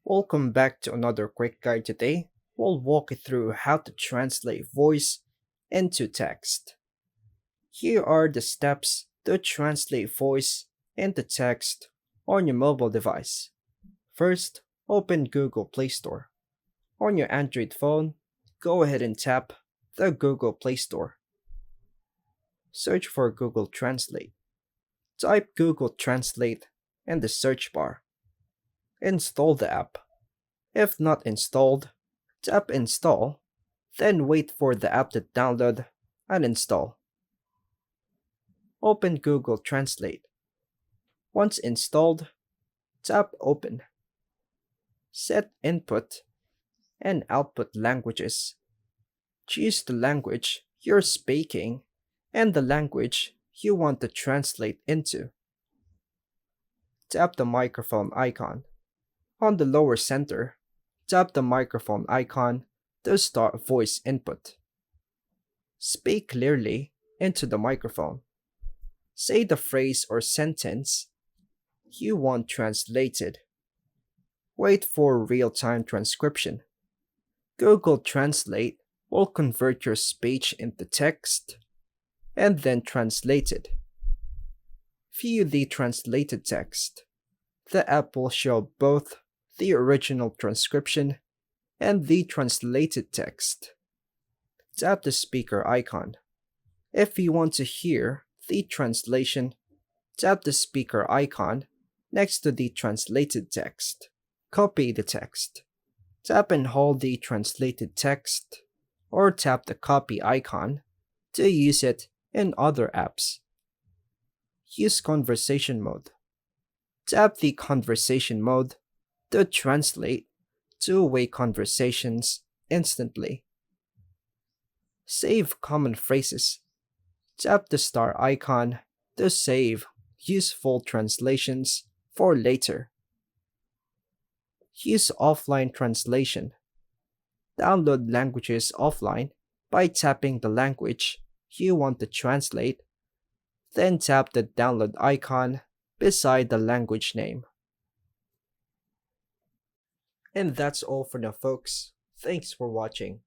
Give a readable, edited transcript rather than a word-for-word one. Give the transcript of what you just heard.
Welcome back to another quick guide today. We'll walk you through how to translate voice into text. Here are the steps to translate voice into text on your mobile device. First, open Google Play Store. On your Android phone, go ahead and tap the Google Play Store. Search for Google Translate. Type Google Translate in the search bar. Install the app. If not installed, tap Install, then wait for the app to download and install. Open Google Translate. Once installed, tap Open. Set input and output languages. Choose the language you're speaking and the language you want to translate into. Tap the microphone icon. On the lower center, tap the microphone icon to start voice input. Speak clearly into the microphone. Say the phrase or sentence you want translated. Wait for real-time transcription. Google Translate will convert your speech into text and then translate it. View the translated text. The app will show both the original transcription and the translated text. Tap the speaker icon. If you want to hear the translation, tap the speaker icon next to the translated text. Copy the text. Tap and hold the translated text, or tap the copy icon to use it in other apps. Use conversation mode. Tap the conversation mode to translate two-way conversations instantly. Save common phrases. Tap the star icon to save useful translations for later. Use offline translation. Download languages offline by tapping the language you want to translate, then tap the download icon beside the language name. And that's all for now, folks. Thanks for watching.